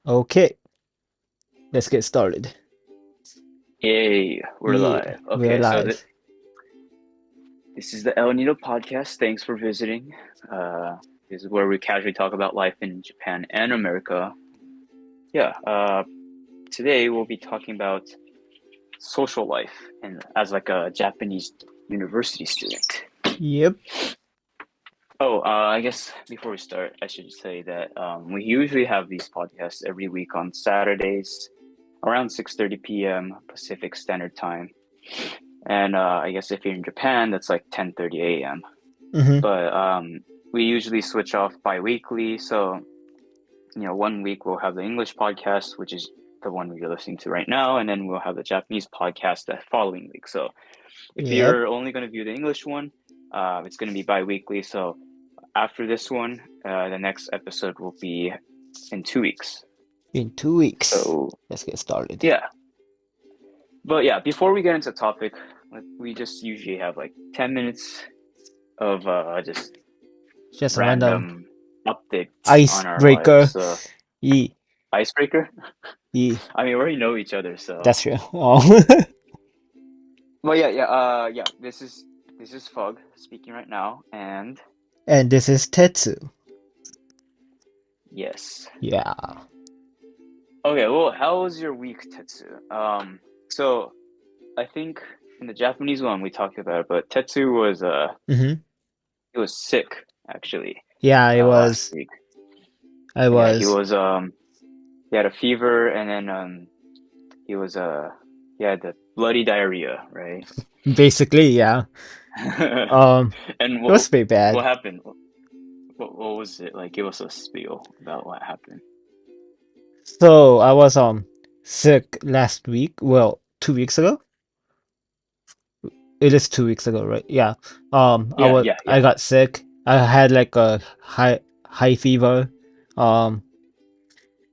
Okay, let's get started. Yay, we're Yeah, live. we're Okay, so live. this is the Elnido podcast. Thanks for visiting. Uh, this is where we casually talk about life in Japan and America. Yeah, today we'll be talking about social life and as like a Japanese university student. Yep. Oh, I guess before we start, I should say that we usually have these podcasts every week on Saturdays around 6:30 p.m. Pacific Standard Time. And I guess if you're in Japan, that's like 10:30 a.m. Mm-hmm. But we usually switch off bi-weekly. So, one week we'll have the English podcast, which is the one you're listening to right now, and then we'll have the Japanese podcast the following week. So if Yep. you're only going to view the English one, it's going to be bi-weekly. So after this one, the next episode will be in 2 weeks. In 2 weeks. So Let's get started. yeah, but yeah, before we get into the topic, like, we just usually have like 10 minutes of just Just a random random updates on our lives. icebreaker. So Yeah, icebreaker. yeah, I mean, we already know each other, so. that's true. Oh. Well, yeah. This is Fug speaking right now, and And this is Tetsu. yes. Yeah. Okay. Well, how was your week, Tetsu? So I think in the Japanese one we talked about it, but Tetsu was Mm-hmm. he was sick actually Yeah, it last was. week. I Yeah, was. he had a fever, and then he was he had the bloody diarrhea, right? Basically, yeah. Um, And it was pretty what bad. happened? What was it like? Give us a spiel about what happened. So I was sick last week. Well, 2 weeks ago. It is 2 weeks ago, right? Yeah. Yeah, yeah, I yeah. got sick. I had like a high fever. Um,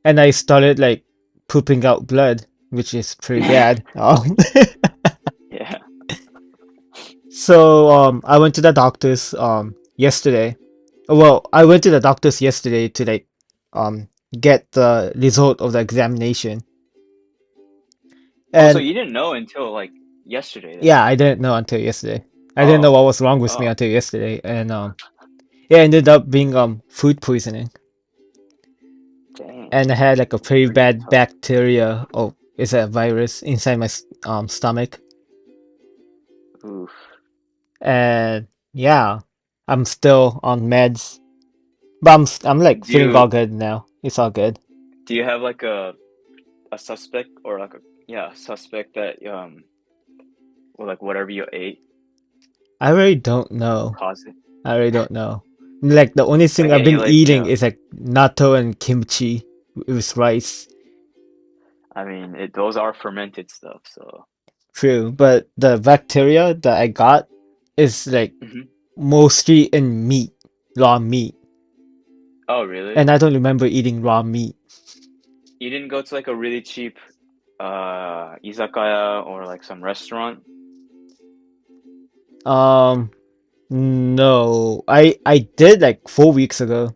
and I started like pooping out blood, which is pretty bad. Yeah. So I went to the doctor's yesterday. Well, I went to the doctor's yesterday to like um get the result of the examination. Oh, so And you didn't know until like yesterday then? yeah, I didn't know until yesterday. I didn't know Oh, what was wrong with me oh, until yesterday, and yeah, it ended up being food poisoning. dang. And I had like a That's pretty pretty bad tough. bacteria. Oh, it's a virus inside my stomach, Oof. and yeah, I'm still on meds, but I'm like Do feeling all you good now. It's all good. do you have like a suspect or like a yeah suspect that or like whatever you ate I really don't know. caused it? I really don't know. Like the only thing Like I've any been like eating is like natto and kimchi with rice. I mean those are fermented stuff, so. True, but the bacteria that I got is like Mhm. mostly in meat, raw meat, Oh, really? and I don't remember eating raw meat. You didn't go to like a really cheap izakaya or like some restaurant? Um, no, I did like 4 weeks ago,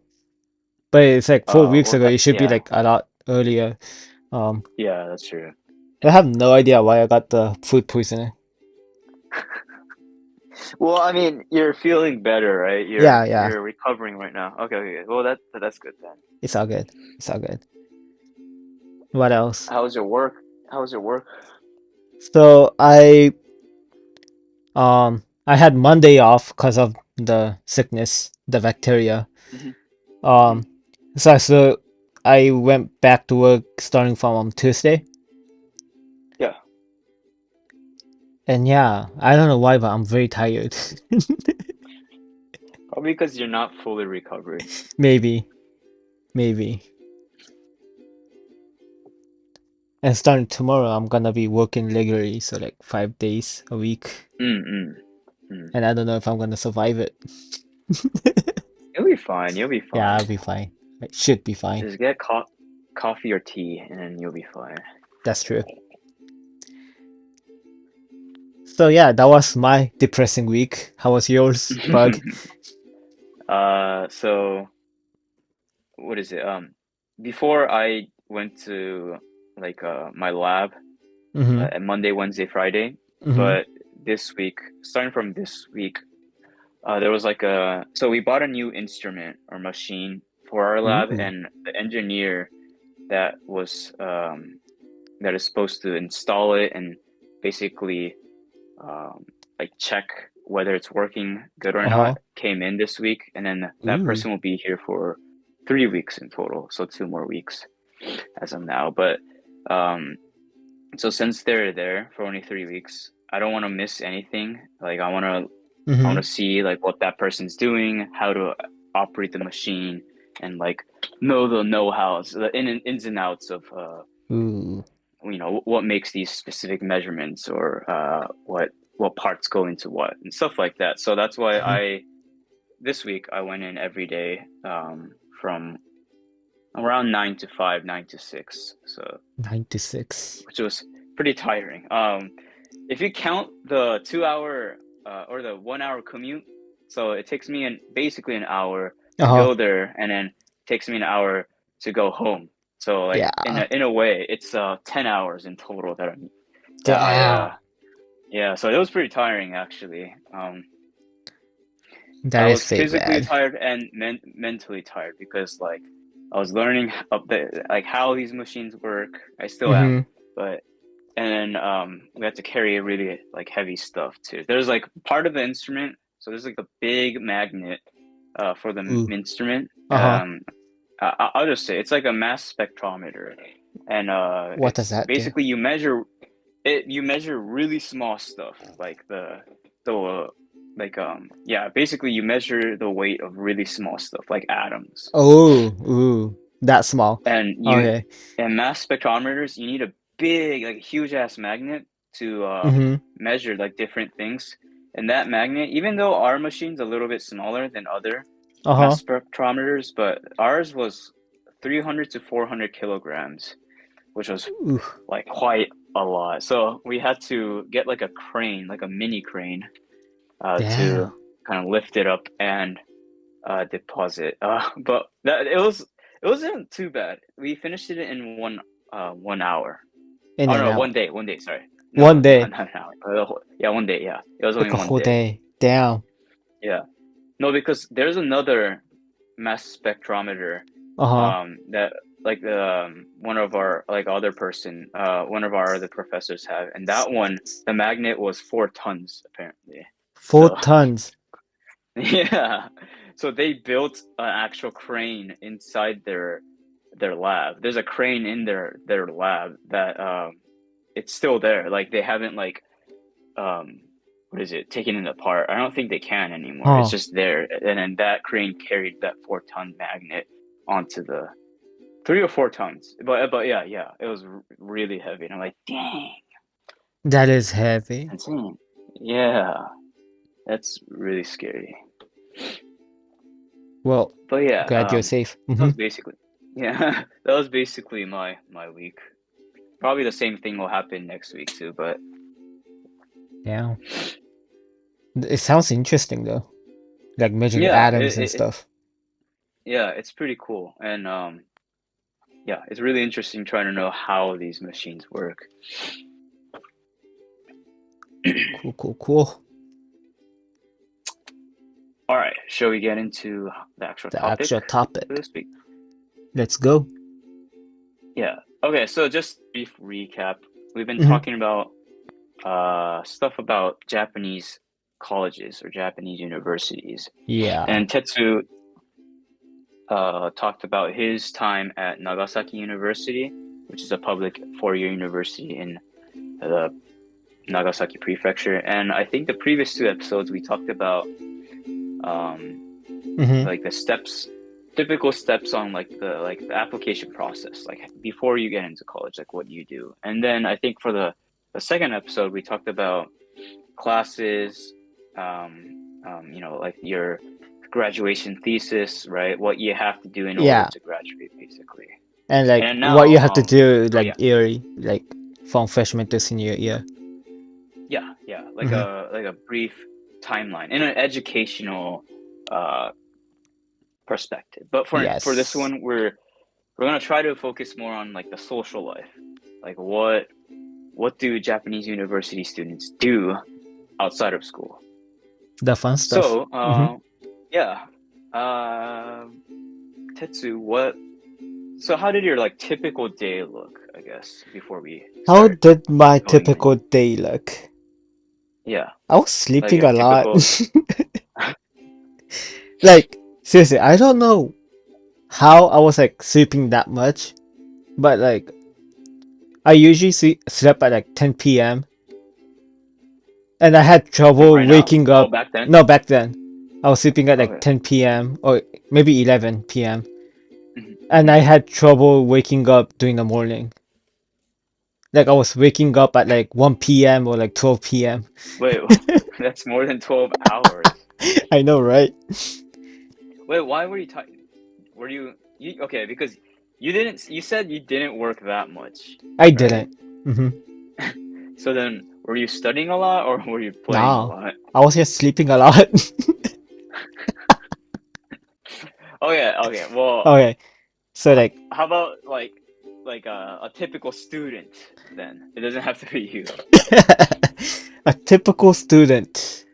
but it's like 4 weeks Well ago. that It should be yeah, like a lot earlier. Um, yeah, that's true. I have no idea why I got the food poisoning. Well, I mean, you're feeling better, right? Yeah, You're yeah, you're recovering right now. Okay. Well, that's good then. it's all good. It's all good. What else? How's your work? How's your work? So I had Monday off because of the sickness, the bacteria. Hmm. Hmm. Um, so I went back to work starting from Tuesday. Yeah. And yeah, I don't know why, but I'm very tired. Probably because you're not fully recovered. Maybe, maybe. And starting tomorrow, I'm gonna be working regularly, so like 5 days a week. Mm, mm, mm. And I don't know if I'm gonna survive it. You'll be fine. You'll be Yeah, fine. I'll be fine. I should be fine. Just get coffee or tea, and then you'll be fine. That's true. So yeah, that was my depressing week. How was yours, Bug? So what is it? Before I went to like my lab Mm-hmm. Monday, Wednesday, Friday. Mm-hmm. But this week, starting from this week, there was like so we bought a new instrument or machine for our lab, Ooh. and the engineer that was that is supposed to install it and basically um, like check whether it's working good or not Uh-huh. came in this week, and then that Ooh. person will be here for 3 weeks in total, so 2 more weeks as of now. But um, so since they're there for only 3 weeks, I don't want to miss anything. Like I want Mm-hmm. to see like what that person's doing, how to operate the machine, and like know the know-hows, the ins and outs of Ooh. what makes these specific measurements or what parts go into what and stuff like that. So that's why Mm-hmm. I this week I went in every day from around 9 to 5, 9 to 6. So 96. which was pretty tiring. If you count the 2 hour or the 1 hour commute, so it takes me basically an hour to Uh-huh. go there, and then it takes me an hour to go home. So like in Yeah. a way, it's 10 hours in total that I Damn. yeah. So it was pretty tiring actually. That I is was pretty physically bad. tired and mentally tired because like I was learning like how these machines work. I still am, Mm-hmm. but and then we had to carry really like heavy stuff too. There's like part of the instrument, so there's like a big magnet for the Ooh. instrument. Uh-huh. I'll just say it's like a mass spectrometer, and What does it's that do? basically you measure really small stuff like the like yeah, basically you measure the weight of really small stuff like atoms. Oh, ooh. That small. And Okay. mass spectrometers, you need a big, like huge ass magnet to Mm-hmm. measure like different things. And that magnet, even though our machine's a little bit smaller than other Uh-huh. mass spectrometers, but ours was 300 to 400 kilograms, which was Ooh. like quite a lot. So we had to get like a crane, like a mini crane, to Damn. kind of lift it up and deposit. But it wasn't too bad. We finished it in 1 hour. In Oh and no, out. 1 day, 1 day. Sorry, One day. not an hour. Yeah, 1 day. Yeah, it was only Like a one whole day. day. Damn. Yeah, no, because there's another mass spectrometer Uh-huh. that like one of our like other person one of our other professors have, and that one the magnet was 4 tons apparently. Four So tons. yeah. So they built an actual crane inside their lab. There's a crane in their lab that it's still there. Like they haven't like um what is it, taken it apart. I don't think they can anymore. It's Huh. just there. And then that crane carried that 4 ton magnet onto the 3 or 4 tons. But yeah, yeah, it was really heavy. And I'm like, dang, That is heavy. insane. Yeah, that's really scary. Well, But yeah, glad you're safe. that Mm-hmm. was basically yeah, that was basically my week. Probably the same thing will happen next week too, but Yeah. It sounds interesting though. Like measuring yeah, atoms and stuff. yeah, it's pretty cool, and yeah, it's really interesting trying to know how these machines work. Cool, cool, cool. All right, shall we get into the actual The topic actual for topic. this week? Let's go. Yeah. Okay, so just brief recap. We've been Mm-hmm. talking about stuff about Japanese colleges or Japanese universities, Yeah. and Tetsu talked about his time at Nagasaki University, which is a public four-year university in the Nagasaki Prefecture. And I think the previous two episodes we talked about um, Mm-hmm. like the steps, typical steps on like the application process, like before you get into college, like what you do. And then I think for the second episode we talked about classes, like your graduation thesis, right? What you have to do in order Yeah. to graduate, basically. And like And what now, you have to do oh like yeah, yearly, like from freshman to senior year. yeah, Mm-hmm. like a brief timeline in an educational uh perspective. But for this Yes. one, we're we're gonna try to focus more on like the social life. Like what do Japanese university students do outside of school? The fun stuff. So, Hmm. yeah. Um Tetsu, so how did your like typical day look, I guess, before we How start did my going in? typical day look? Yeah, I was like sleeping your a lot. typical. Like, seriously, I don't know how I was like sleeping that much, but like I usually slept at like 10 p.m. and I had trouble Right now? waking Oh, up. back then? No, back then. I was sleeping at like Okay. 10 p.m. or maybe 11 p.m. Mhm, and I mhm. had trouble waking up during the morning. Like I was waking up at like 1 p.m. or like 12 p.m. Wait, that's more than 12 hours. I know, right? Wait, why were you talking? Okay, because you said you didn't work that much, I right? didn't. Hmm. So then, were you studying a lot or were you playing a No, lot? I was just sleeping a lot. Oh yeah, okay. Well, Okay, so like how about like a typical student then? It doesn't have to be you. a typical student,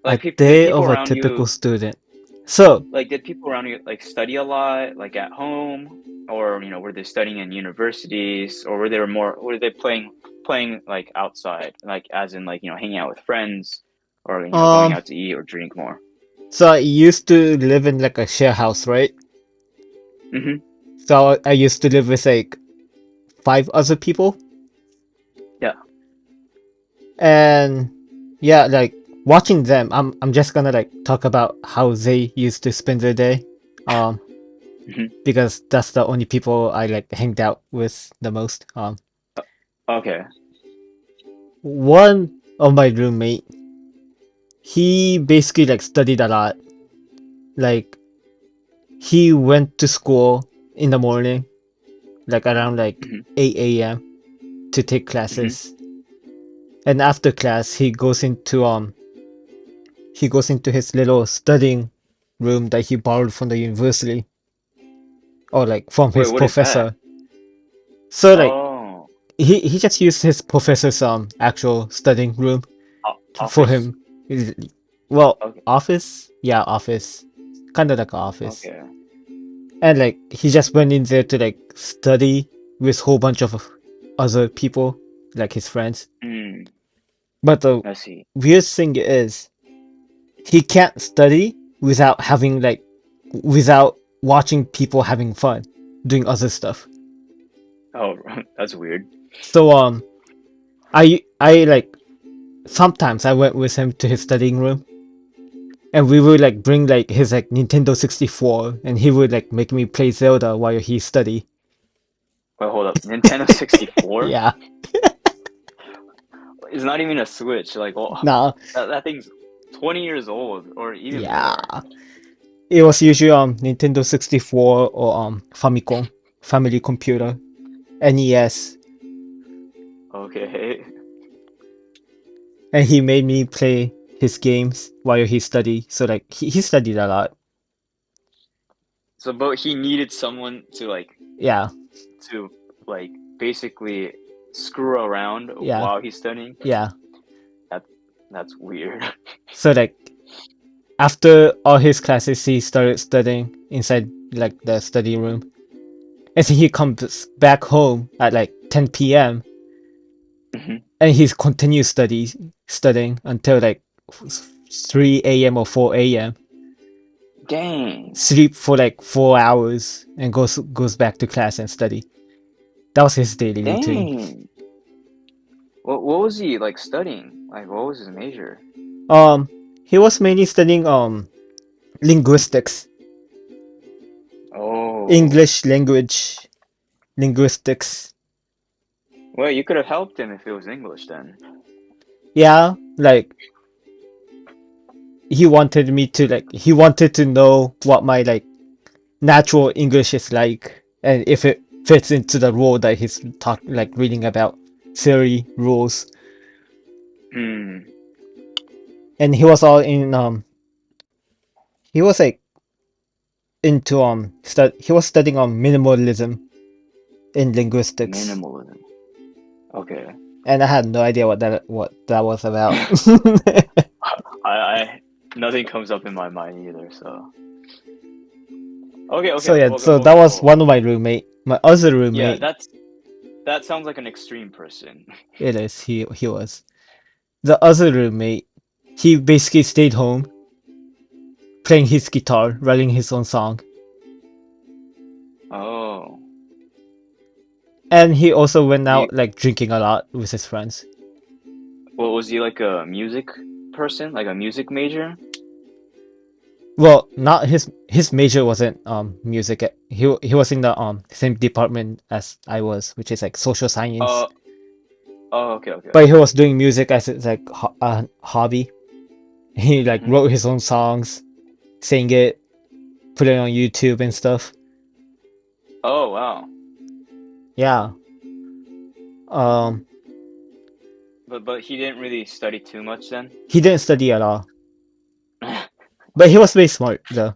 a Like peop did day people of a around typical you student. So, did people around you like study a lot like at home, or were they studying in universities, or were they playing like outside, like as in like hanging out with friends, or going um, out to eat or drink more? so I used to live in like a share house, right? Mm-hmm. So I used to live with like five other people, Yeah. and yeah, like watching them, I'm just gonna like talk about how they used to spend their day, um, Mm-hmm. because that's the only people I like hanged out with the most. Okay. One of my roommate, he basically like studied a lot. Like he went to school in the morning, like around like Mm-hmm. 8 a.m. to take Mm-hmm. classes, and after class he goes into his little studying room that he borrowed from the university or like from Wait, his what is that? professor. So like Oh, he just used his professor's actual studying room for office. him. Well, Okay. office, yeah, office, kind of like an office, Okay. and like he just went in there to like study with whole bunch of other people, like his friends. Hmm. But the I see. weird thing is he can't study without watching people having fun doing other stuff. Oh, that's weird. So I like sometimes I went with him to his studying room and we would like bring like his like Nintendo 64 and he would like make me play Zelda while he study. Wait, hold up. Nintendo 64? Yeah. It's not even a Switch. Like, well, Nah. that thing's 20 years old or even Yeah. more. It was usually Nintendo 64 or Famicom, family computer, NES, Okay. and he made me play his games while he studied. So like he studied a lot. So, but he needed someone Yeah, to like basically screw around yeah, while he's studying. yeah. That that's weird. So like after all his classes, he started studying inside like the study room, and then he comes back home at like 10 p.m. Mhm. and he's continues studying until like 3 a.m. or 4 a.m. Dang. Sleep for like 4 hours and goes back to class and study. That was his daily routine. Dang. What was he like studying? Like, what was his major? Um, he was mainly studying linguistics, Oh. English language, linguistics. Well, you could have helped him if it was English then. Yeah, like he wanted to know what my like natural English is like and if it fits into the role that he's reading about theory rules. Hmm. And he was all in he was like into he was studying minimalism in linguistics, Minimalism. Okay. and I had no idea what that was about. I nothing comes up in my mind either. So okay, So okay, yeah, well, so that was one of my roommate. My other yeah, roommate, that sounds like an extreme person. it is he was the other roommate. He basically stayed home playing his guitar, writing his own song, Oh, and he also went you, out like drinking a lot with his friends. what was he like a music person, like a music major? Well, not his major wasn't music. He was in the same department as I was, which is like social science. Uh, oh, okay, okay, But okay. he was doing music as it's like a hobby. He like Mm-hmm. wrote his own songs, sang it, put it on YouTube and stuff. Oh, wow. Yeah. Um, But he didn't really study too much then. he didn't study at all, but he was very smart though.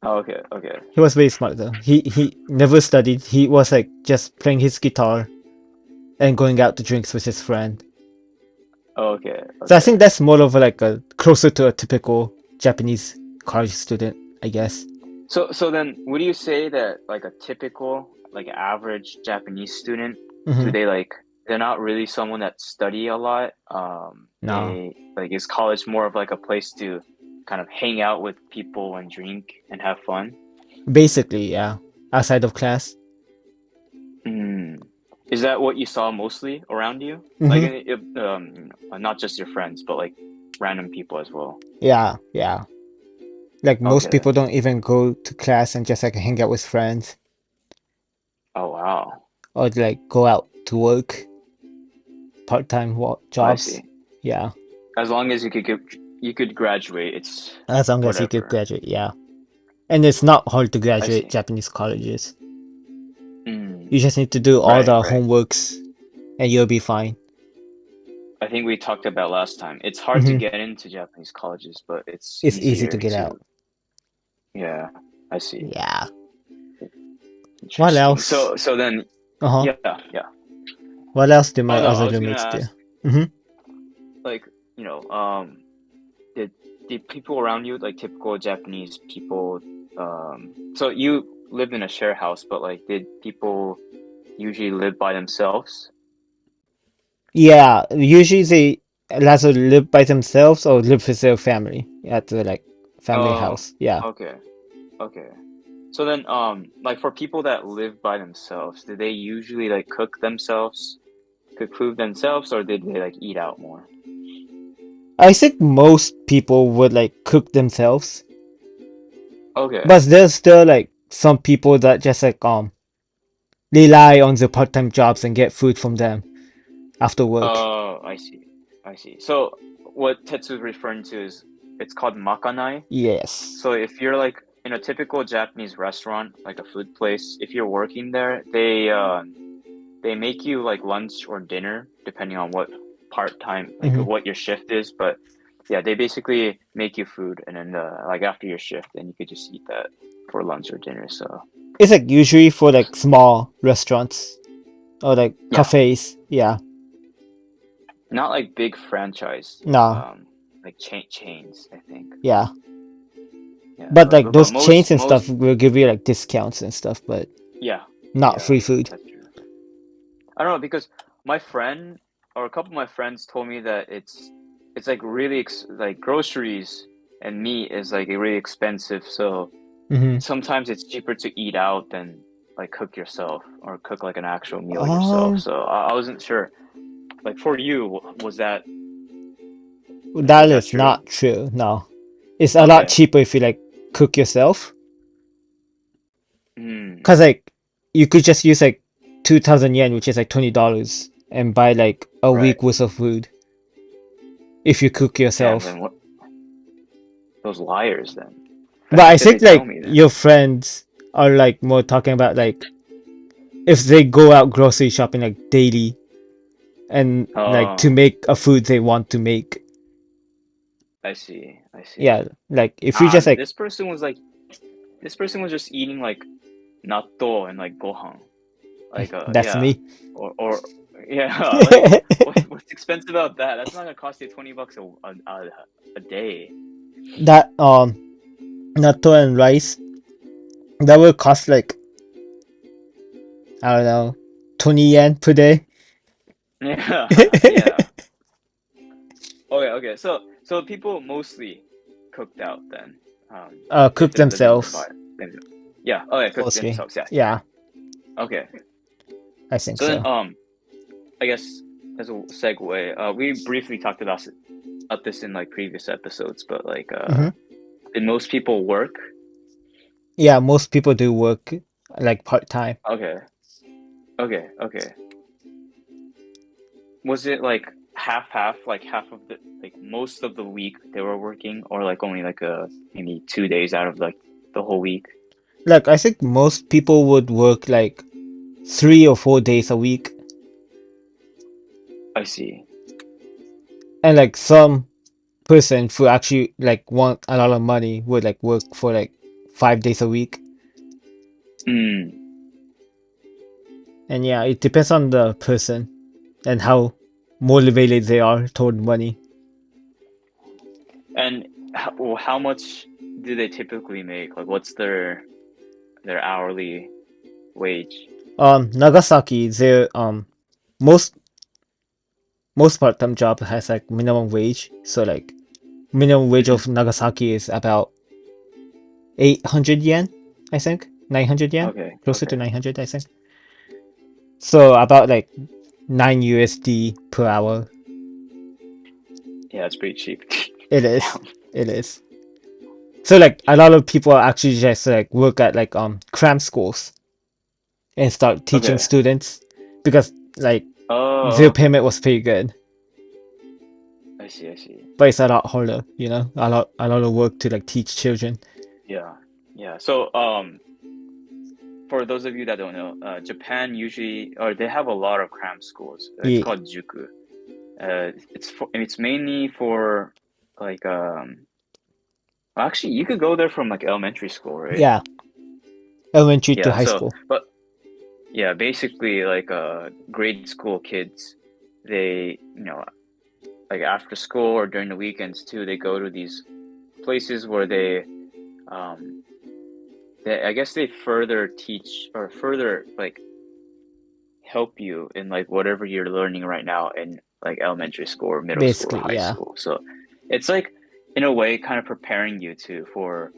Oh, okay, okay, He was very smart though. He never studied. He was like just playing his guitar and going out to drinks with his friend. okay, So I okay. think that's more of like a closer to a typical Japanese college student, I guess. So then, would you say that like a typical, like average Japanese student, do Hmm. they like they're not really someone that study a lot? No, They like is college more of like a place to kind of hang out with people and drink and have fun? basically, yeah. Outside of class. Mm. Is that what you saw mostly around you? Like, Hmm. not just your friends, but like random people as well. Yeah, yeah. Like most Okay. people don't even go to class and just like hang out with friends Oh wow. or like go out to work, part-time I jobs. see. Yeah, As long as you could graduate, it's as long as you could whatever. graduate. Yeah, and it's not hard to I graduate see. Japanese colleges. Mm. You just need to do all Right, the right. homeworks and you'll be fine. I think we talked about last time. It's hard to Hmm. get into Japanese colleges, but it's It's easy to easier get to. out. Yeah, I see. Yeah. What Interesting. else? So then, Uh-huh. yeah, yeah. What else do Oh my no, I other was gonna roommates do? ask, Hmm. like, you know, did people around you, like typical Japanese people, so you lived in a share house, but like, did people usually live by themselves? Yeah, usually they either live by themselves or live with their family at the like family Oh, house. Yeah. okay, okay. So then, like for people that live by themselves, do they usually like cook food themselves, or did they like eat out more? I think most people would like cook themselves, Okay. but there's still like some people that just like rely on the part-time jobs and get food from them after work. Oh, I see. I see. So what Tetsu is referring to is it's called makanai. Yes. So if you're like in a typical Japanese restaurant, like a food place, if you're working there, they make you like lunch or dinner depending on what part time like Hmm. what your shift is. But yeah, they basically make you food, and then like after your shift, then you could just eat that for lunch or dinner. So It's like usually for like small restaurants or like yeah, cafes. Yeah. not like big franchise, Nah. like chains, I think. Yeah. Yeah, But like but those chains and most stuff will give you like discounts and stuff, but yeah, not yeah, free food. that's true. I don't know because my friend or a couple of my friends told me that it's like really like groceries and meat is like really expensive, so Hmm. sometimes it's cheaper to eat out than like cook yourself or cook like an actual meal yourself. Um, So I wasn't sure. Like for you, that was that is true? not true. No, it's a lot Okay. cheaper if you like cook yourself. Hmm. Cause like you could just use like 2,000 yen, which is like $20, and buy like a Right. week worth of food if you cook Damn. yourself. Then what? Those liars. Then But why I did they think tell like me then? your friends are like more talking about like if they go out grocery shopping like daily and like to Oh, make a food they want to make. I see. I see. Yeah, like if you Ah, just like this person was like this person was just eating like natto and like gohan. Like That's yeah. me. Or yeah, like what's expensive about that? That's not gonna cost you $20 a day. That natto and rice that will cost like, I don't know, 20 yen per day. Yeah, yeah. Okay. So people mostly cooked out then. If Cook they're living nearby. themselves Yeah. Oh yeah, cook mostly. themselves. Yeah. Yeah, Okay. I think So then so. I guess as a segue, we briefly talked about this in like previous episodes, but like Hmm. did most people work? Yeah, most people do work like part-time. Okay. Okay. Was it like half, like half of the like most of the week they were working, or like only like maybe 2 days out of like the whole week? Like, I think most people would work like 3 or 4 days a week, I see. and like some person who actually like want a lot of money would like work for like 5 days a week. Mm. And yeah, it depends on the person and how motivated they are toward money. And how much do they typically make? Like, what's their hourly wage? Nagasaki, their most most part-time job has like minimum wage. So like minimum wage Hmm. of Nagasaki is about 800 yen, I think. 900 yen, closer to Okay. 900, I think. So about like 9 USD per hour. Yeah, it's pretty cheap. It is. Damn. It is. So like a lot of people actually just like work at like cram schools and start teaching Okay. students because like Oh, their okay. payment was pretty good. I see. But it's a lot harder, a lot of work to like teach children. Yeah. So, for those of you that don't know, Japan usually, or they have a lot of cram schools. It's Yeah, called juku. It's mainly for like actually you could go there from like elementary school, right? yeah, elementary to Yeah. high So, school. but yeah, basically like grade school kids, they like after school or during the weekends too, they go to these places where um I guess they further teach or further like help you in like whatever you're learning right now in like elementary school or middle school or Basically, high yeah, school. So it's like in a way kind of preparing you for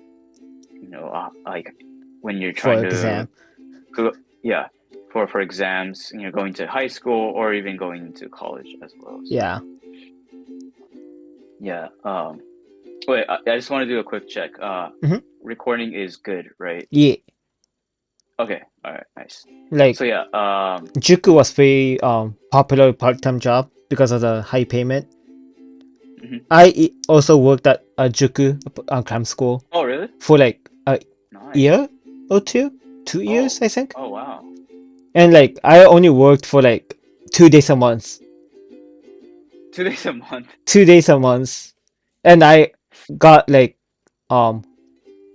like when you're for trying to exam. go, yeah, for exams, going to high school or even going into college as well. So Yeah. yeah. Wait, I just want to do a quick check. Hmm. Recording is good, right? Yeah. Okay, all right, nice. Like So yeah, Juku was very popular part-time job because of the high payment. mhm. Also worked at a Juku cram school Oh really? for like a Nice. year or two, 2 years, Oh, I think. oh wow. And like I only worked for like 2 days a month, 2 days a month. 2 days a month, and I got like um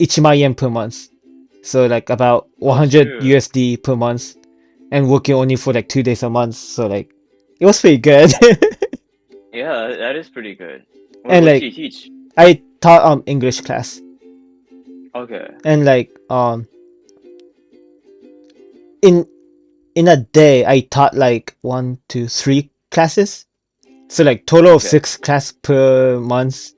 1,000,000 yen per month, so like about Oh 100 shoot. USD per month, and working only for like 2 days a month. So like it was pretty good. Yeah, that is pretty good. And What do like you teach? I taught English class, Okay. and like in a day I taught like 1 to 3 classes, so like total of Okay. 6 class per month,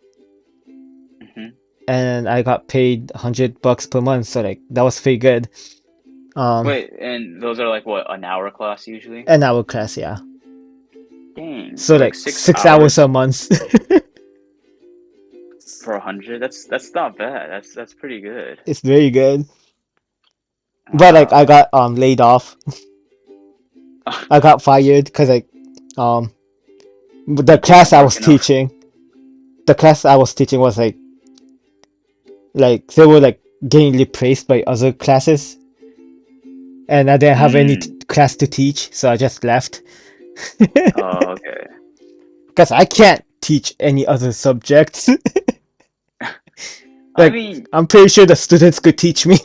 Hmm. and I got paid $100 per month, so like that was pretty good. Um, Wait, and those are like what, an hour class usually? an hour class, yeah. Dang, So like like six 6 hours a hours month. for 100? That's not bad. That's pretty good. It's very good. But like I Wow. got laid off. I got fired because like um the You class weren't I was working enough. teaching, the class I was teaching was like they were like getting replaced by other classes, and I didn't have any Hmm. class to teach, so I just left. Oh, okay. Because I can't teach any other subjects. I Like, mean, I'm pretty sure the students could teach me.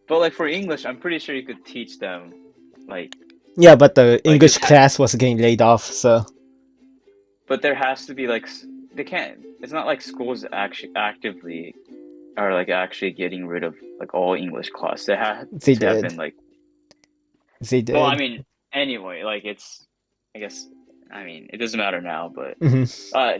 but like for English, I'm pretty sure you could teach them, like, Yeah, but the it's English class was getting laid off, so but there has to be like they can't. It's not like schools actually actively are like actually getting rid of like all English class. They had they to have did. been like, They well, I did. mean, anyway, like it's, I guess, I mean, it doesn't matter now, but Hmm.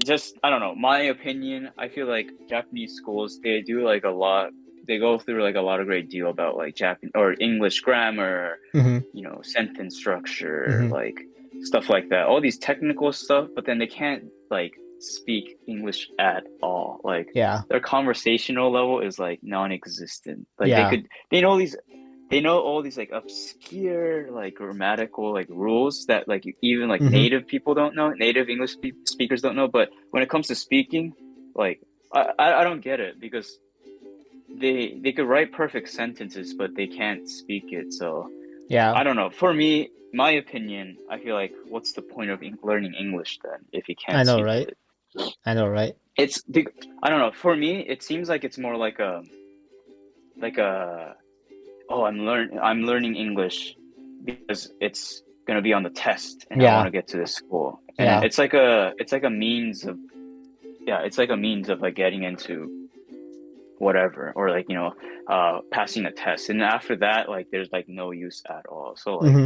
just I don't know. My opinion, I feel like Japanese schools they do like a lot. They go through like a lot of great deal about like Japan or English grammar, Hmm. sentence structure, Hmm. like stuff like that. All these technical stuff, but then they can't like speak English at all. Like Yeah. their conversational level is like non-existent. Like Yeah. they know all these like obscure like grammatical like rules that like even like Hmm. native people don't know, native English speakers don't know. But when it comes to speaking, like I don't get it because they could write perfect sentences, but they can't speak it. So Yeah. I don't know. For me, my opinion, I feel like what's the point of learning English then if you I can't know, speak right? it? I know, right? It's I don't know. For me, it seems like it's more like a oh I'm learning English because it's gonna be on the test and I want Yeah. to get to this school. And then Yeah. it's like a means of yeah, it's like a means of like getting into whatever or like passing a test. And after that, like there's like no use at all. So like Hmm.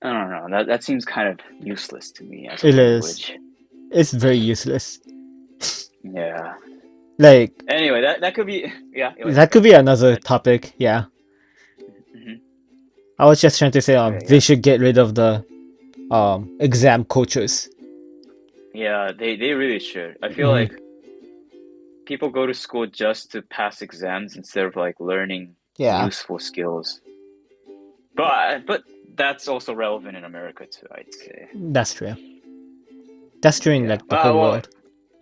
I don't know. That seems kind of useless to me as a It is. language. It's very useless. Yeah. Like, Anyway, that could be yeah. Wait, that could be go another ahead. topic. Yeah. Hmm. I was just trying to say, Okay, they yeah, should get rid of the exam coaches. yeah. They really should. I feel Hmm. like people go to school just to pass exams instead of like learning Yeah, useful skills. But that's also relevant in America too, I'd say. that's true. That's true in Yeah. like the whole Well, world,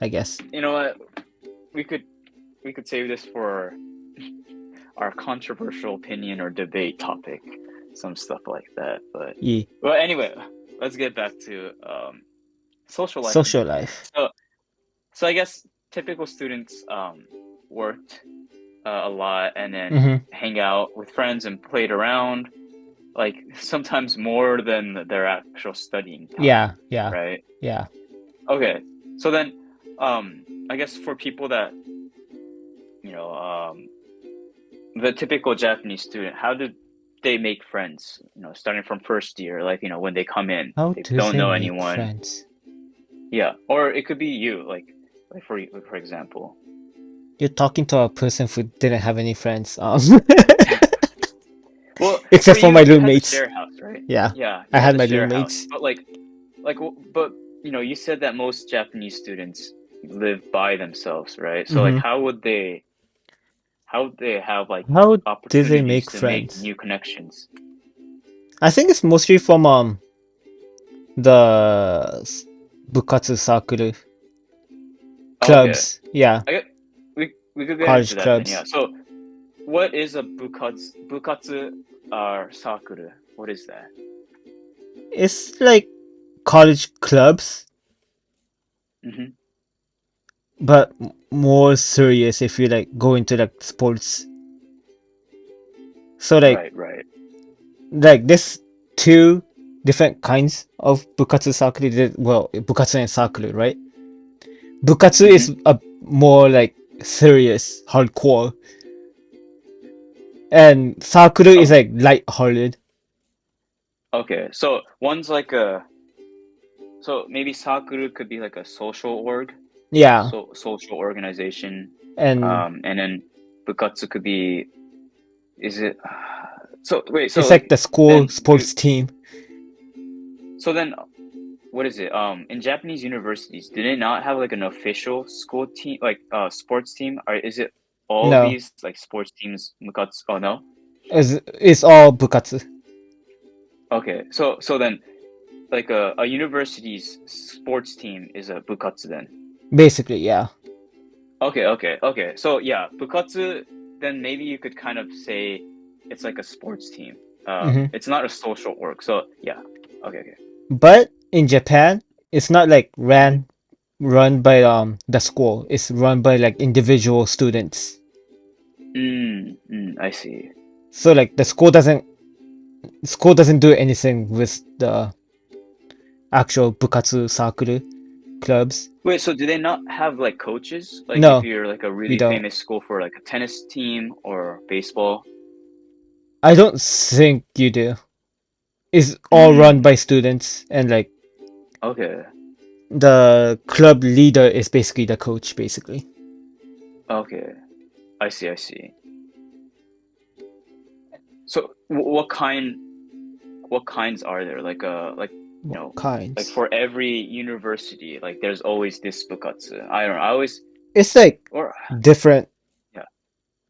I guess. you know what? We could we could save this for our controversial opinion or debate topic, some stuff like that. But Yeah. well, anyway, let's get back to social life in Social Japan. life. So I guess typical students worked a lot and then Hmm. hang out with friends and played around, like sometimes more than their actual studying time, Yeah, yeah, right? yeah. Okay, so then I guess for people that you know the typical Japanese student, how did they make friends? Starting from first year, like when they come in, How they do don't they know make anyone. friends? Yeah, or it could be you, like for example. You're talking to a person who didn't have any friends, Well, for except for you, my you had the roommates. share house, right? Yeah, Yeah, I you had had the my share house, roommates. but but you said that most Japanese students live by themselves, right? So like, Hmm. how would they have like How do they opportunities make to make friends? new connections? I think it's mostly from the bukatsu circle Okay, clubs. Yeah, I get we could get into college that then. Yeah. clubs. So, what is a bukatsu sakura? What is that? It's like college clubs, Mm-hmm. but more serious if you like go into like sports. So Right, right. like this two different kinds of bukatsu circle. Well, bukatsu and circle, right? Bukatsu Mm-hmm. is a more like serious, hardcore, and circle is Oh, like light-hearted. okay. So so maybe sakura could be like a social org, Yeah, social organization, and and then bukatsu could be is it? So wait, it's like the school then you sports team. so then what is it? In Japanese universities, do they not have like an official school team, like sports team, or is it all of No, these like sports teams? Bukatsu? Oh no. it's all bukatsu. Okay, so then like a university's sports team is a bukatsu then. Basically, yeah. Okay. So yeah, bukatsu. Then maybe you could kind of say it's like a sports team. Hmm. It's not a social work. So yeah. Okay. But in Japan, it's not like ran Mm-hmm. run by the school. It's run by like individual students. I see. So like the school doesn't do anything with the actual bukatsu sakuru clubs. Wait, so do they not have like coaches? Like if No, you're like a we really don't. famous school for like a tennis team or baseball? I don't think you do. It's all run Mm, by students, and like okay. the club leader is basically the coach, basically. Okay. I see, I see. So what kinds are there? Like What like kinds? for every university, like there's always this bukatsu. I don't know. I always It's like or different. yeah.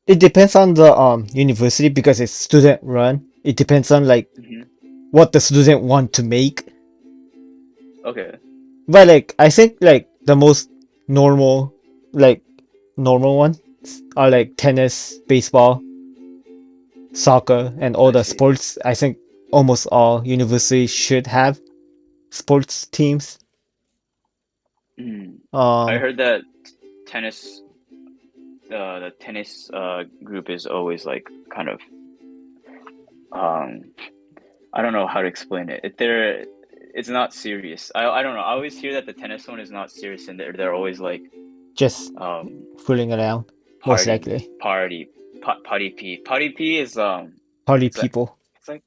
It depends on the university because it's student run. It depends on like Hmm. what the student want to make. Okay. But like I think like the most normal like normal ones are like tennis, baseball, soccer, and all I the see. sports. I think almost all universities should have sports teams. Mm. I Um, heard that tennis the tennis group is always like kind of um I don't know how to explain it. It's not serious. I don't know. I always hear that the tennis one is not serious and they're always like just um fooling around, most partying likely. party p is Party it's like people. it's like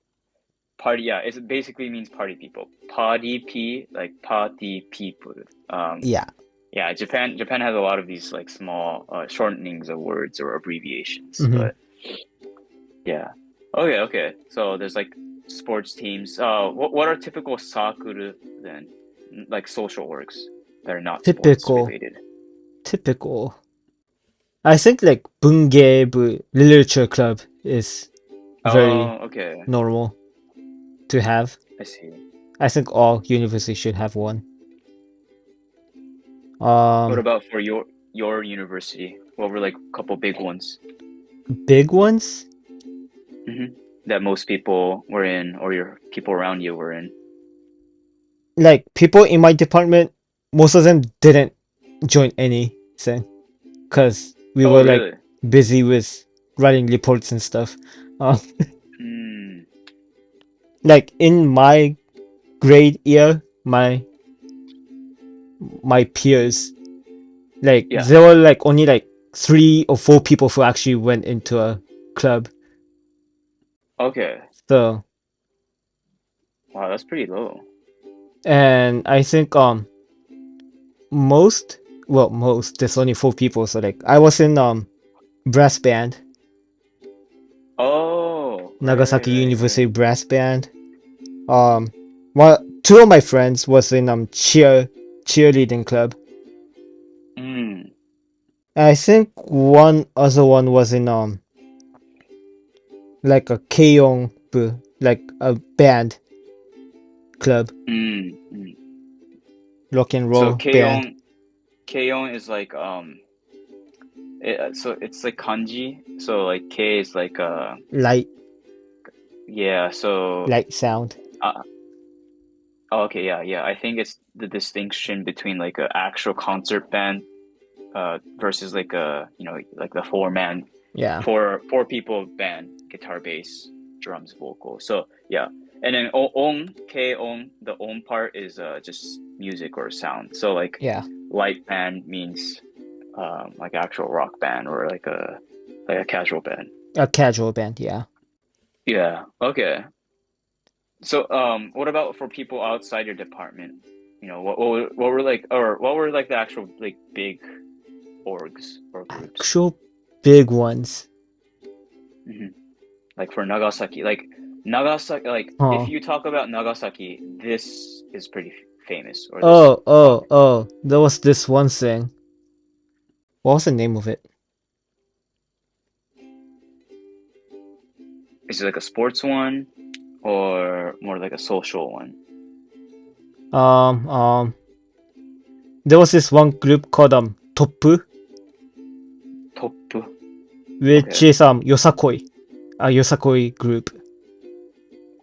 party, yeah, it basically means party people. Party p like party people. um Yeah. yeah, Japan has a lot of these like small shortenings of words or abbreviations, Hmm. but yeah. Okay, okay. So there's like sports teams. What are typical sakura then? Like social works that are not sports Typical. related. Typical. I think like Bungebu Literature Club is very Oh, okay. normal to have. I see. I think all universities should have one. What Um, about for your university? What were like a couple big ones big ones? that most people were in, or your people around you were in? Like people in my department, most of them didn't join anything because we Oh, were like really? busy with writing reports and stuff. Uh, Mm, like in my grade year, my peers, like yeah. there were like only like 3 or 4 people who actually went into a club. Okay. So, Wow, that's pretty low. and I think most, well, most, there's only 4 people. So like I was in brass band, Oh, Nagasaki right. University brass band. Um, two of my friends was in cheerleading club. Mm, I think one other one was in like a keong, like a band club, mm. rock and So roll band. Keon is like so it's like kanji. So like K is like Light yeah. So light sound. uh, oh, okay, yeah, yeah. I think it's the distinction between like a actual concert band versus like a like the Yeah. four people band, guitar, bass, drums, vocal. So yeah. And then on K on the on part is just music or sound. So like Yeah. light band means like actual rock band or like a casual band. A casual band, yeah. Yeah. Okay. So what about for people outside your department? What were like or what were like the actual like big orgs or groups? Actual big ones. Hmm. Like for Nagasaki, like if Huh. you talk about Nagasaki, this is pretty famous or this is Oh, oh, popular. oh. There was this one thing. What was the name of it? Is it like a sports one or more like a social one? Um, um, there was this one group called Toppu, Top. which Okay. is Yosakoi, a Yosakoi group.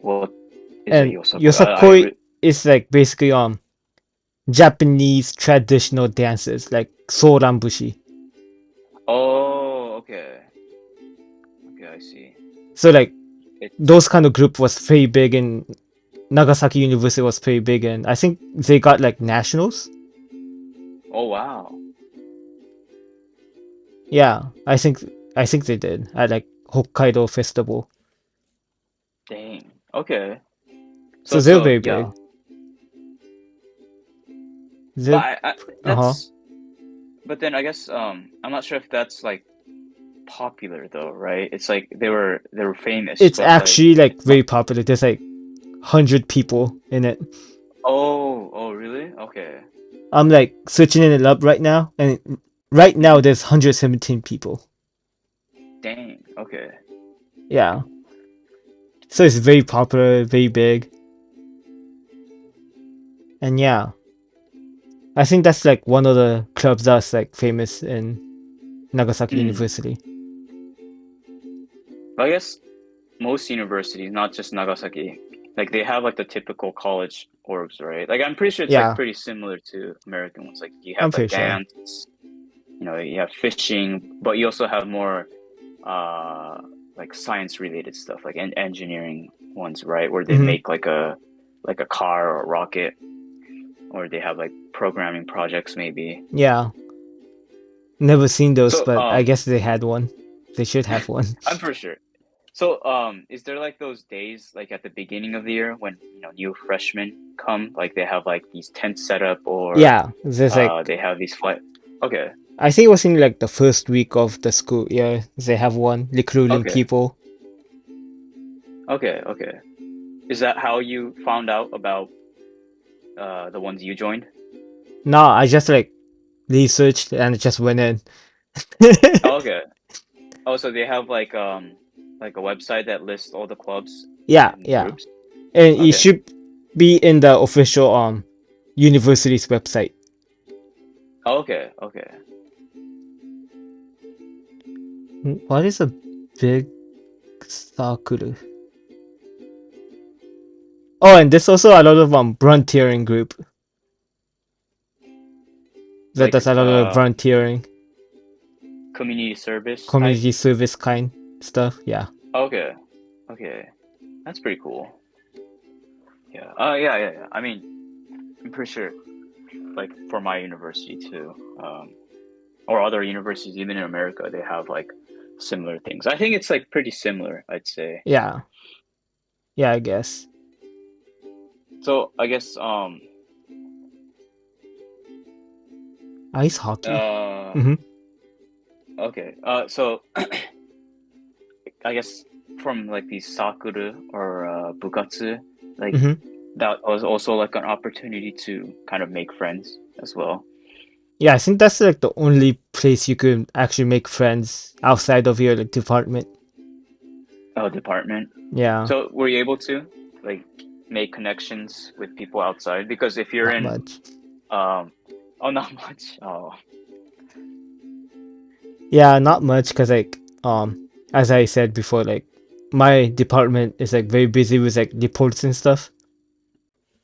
What is a And yosakoi? Yosakoi is like basically Japanese traditional dances like sorambushi. Oh, okay. Okay, I see. So like It's those kind of group was very big in Nagasaki University was very big, and I think they got like nationals. oh wow. Yeah, I think they did at like Hokkaido festival. Dang. Okay. So So they're so very yeah. big. But They're I uh-huh. that's but then I guess I'm not sure if that's like popular though, right? It's like they were famous, It's but like actually like it's not. very popular. There's like 100 people in it. Oh, really? Okay. I'm like searching it up right now, and right now Hmm. there's 117 people. Dang. Okay. Yeah, so it's very popular, very big, and yeah, I think that's like one of the clubs that's like famous in Nagasaki Mm. University. But I guess most universities, not just Nagasaki, like they have like the typical college orgs, right? Like I'm pretty sure it's like Yeah, pretty similar to American ones. Like you have I'm like pretty sure. dance, you have fishing, but you also have more uh like science related stuff, like engineering ones, right? Where they Hmm. make like a car or a rocket, or they have like programming projects maybe. Yeah, never seen those, So but I guess they had one. They should have one. I'm for sure. So, is there like those days, like at the beginning of the year, when new freshmen come, like they have like these tents set up, or Yeah, there's like they have these flight. Okay, I think it was in like the first week of the school year. They have one recruiting okay, people. okay. Is that how you found out about the ones you joined? No, I just like researched and just went in. Oh, okay. Oh, so they have like a website that lists all the clubs Yeah, and yeah, groups. and it Okay, should be in the official university's website. okay. What is a big circle? Oh, and there's also a lot of volunteering group It's that like does a lot of volunteering, community service type. community service kind stuff. Yeah, Okay, okay, that's pretty cool. Yeah. Yeah. I mean, I'm pretty sure, like for my university too, or other universities, even in America, they have like similar things. I think it's like pretty similar, I'd say. yeah, yeah. I guess So I guess ice hockey. uh Mm-hmm. okay. So I guess from like these sakura or bukatsu, like Mm-hmm. that was also like an opportunity to kind of make friends as well. Yeah, I think that's like the only place you could actually make friends outside of your like, department. Oh, department. Yeah, So were you able to like make connections with people outside? Because if you're not in much. um oh, not much. Oh. Yeah, not much because like as I said before, like my department is like very busy with like reports and stuff.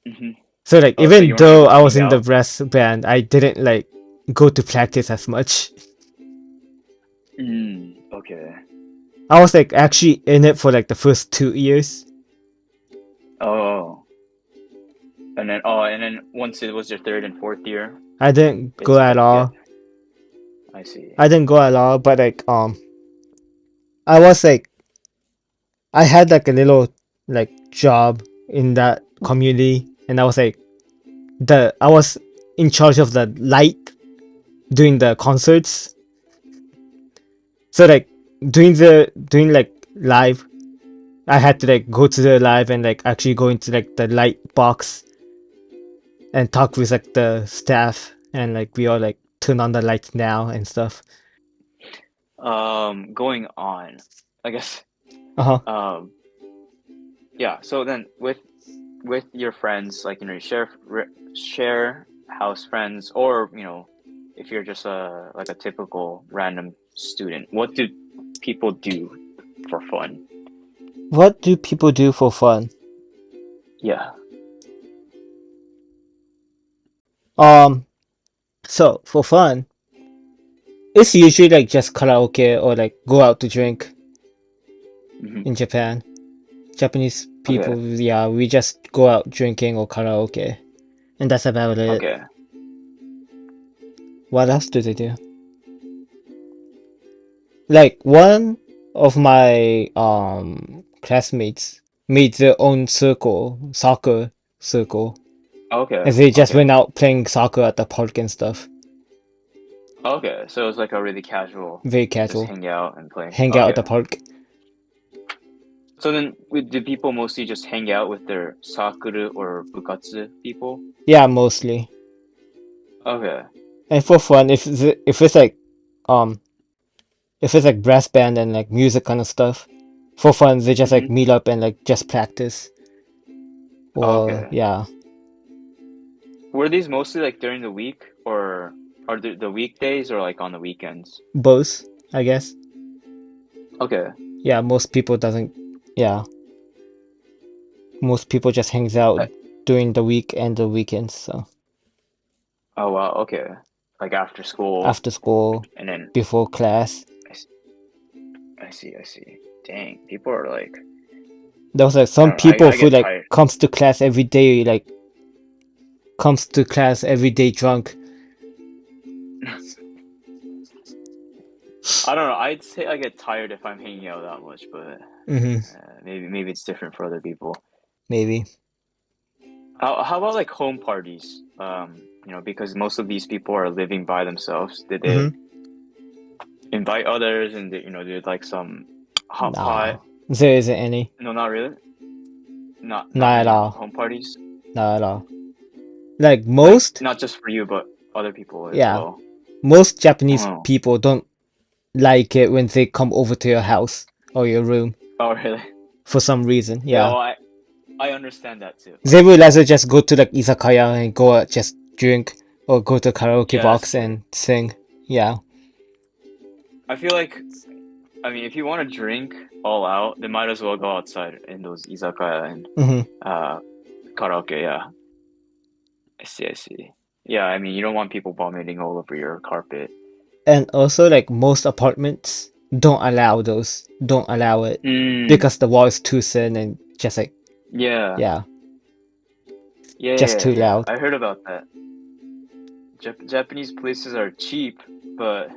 Hmm. So like Oh, so even you weren't though able to I was hang in the out? brass band, I didn't like go to practice as much. Okay. I was like actually in it for like the first 2 years. Oh. And then once it was your third and fourth year, I didn't go it's at like yeah, all. I see. I didn't go at all, but like I was like I had like a little like job in that community, and I was like I was in charge of the light during the concerts. So like doing like live, I had to like go to the live and like actually go into like the light box and talk with like the staff, and like we all like turn on the lights now and stuff. Going on, I guess. Uh-huh. Um, yeah. So then with your friends, like you share house friends, or if you're just a like a typical random student, what do people do for fun? What do people do for fun? Yeah. So for fun, it's usually like just karaoke or like go out to drink Hmm. in Japan. Japanese Okay. people, yeah, we just go out drinking or karaoke, and that's about it. Okay. What else do they do? Like one of my classmates made their own circle, soccer circle, Okay. and they just Okay. went out playing soccer at the park and stuff. Okay. So it's like a really casual, Very just casual. hang out and play. Hang out at Okay. the park. So then, do people mostly just hang out with their sakura or bukatsu people? Yeah, mostly. Okay. And for fun, if it's like um if it's like brass band and like music kind of stuff, for fun they just like Hmm. meet up and like just practice. Or Okay. yeah, Were these mostly like during the week, or are the weekdays, or like on the weekends? both, I guess. Okay. Yeah, most people doesn't. Yeah, most people just hangs out Uh, during the week and the weekends. So Oh wow. Okay. Like after school, after school, and then before class, I, s- I see. I see. Dang, people are like, there was like I some don't know. I people I who get like tired. comes to class every day, like comes to class every day drunk. I don't know. I'd say I get tired if I'm hanging out that much, but Mm-hmm. maybe it's different for other people. Maybe. How about like home parties? Because most of these people are living by themselves. Did they Mm-hmm. invite others and did like some hot pot? Nah, there isn't any. No, not really. Not Not at many all. home parties. Not at all. Like Like most, not just for you, but other people as yeah, well. most Japanese Oh, people don't like it when they come over to your house or your room oh really? for some reason. Yeah, Yeah. well, I understand that too. They Like, would rather just go to like izakaya and go out just drink or go to karaoke yeah, that's box true. and sing. Yeah. I feel like, I mean, if you want to drink all out, then might as well go outside in those izakaya and Hmm. uh karaoke. Yeah, I see. I see. Yeah, I mean, you don't want people vomiting all over your carpet. And also like most apartments don't allow it Mm, because the wall is too thin and just like yeah, yeah, yeah, just yeah, too yeah. loud. I heard about that. Japanese places are cheap, but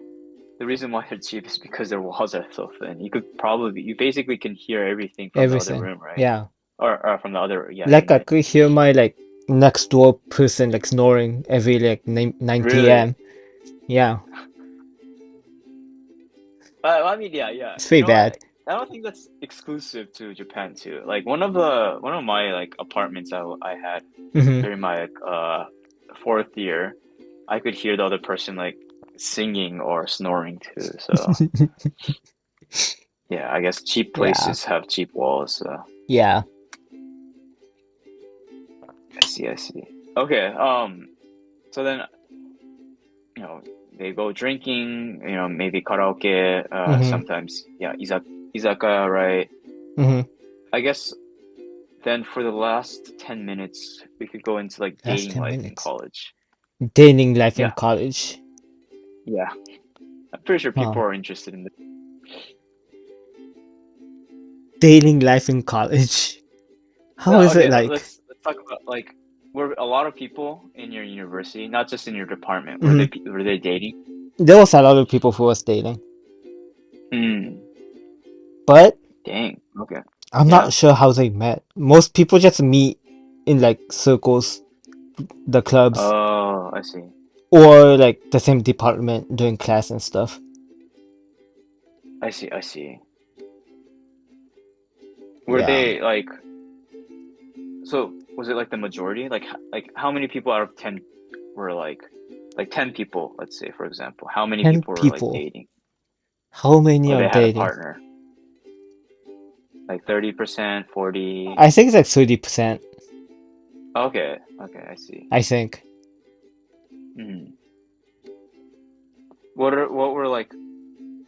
the reason why they're cheap is because their walls are so thin. You basically can hear everything from the other Everything. room, right? Yeah. Or from the other, yeah, Like I unit. could hear my like next door person like snoring every like 9 Really? p.m. Yeah. I mean, yeah, yeah. It's You pretty know what? bad. I don't think that's exclusive to Japan too. Like one of my like apartments I had Hmm. during my fourth year, I could hear the other person like singing or snoring too. So yeah, I guess cheap Yeah. places have cheap walls. So Yeah. I see, I see. Okay, so then you know they go drinking. Maybe karaoke. Hmm. Sometimes yeah, izakaya, right? Hmm. I guess then for the last 10 minutes, we could go into like Last dating 10 life in minutes. college. Dating life in Yeah, college. yeah. I'm pretty sure people Huh. are interested in this. Dating life in college. How Yeah, is it okay, like? let's talk about like were a lot of people in your university, not just in your department, Hmm. were they dating? There was a lot of people who was dating, Hmm. but Dang. Okay. I'm Yeah. not sure how they met. Most people just meet in like circles, the clubs, Oh, I see. or like the same department doing class and stuff. I see. I see. Were Yeah. they like so was it like the majority? Like how many people out of 10 were like 10 people, let's say for example. How many 10 people were like people. dating How many or are they had a dating? partner? Like 30%, 40. I think it's like 30%. Okay. Okay, I see. I think. Hmm. What were like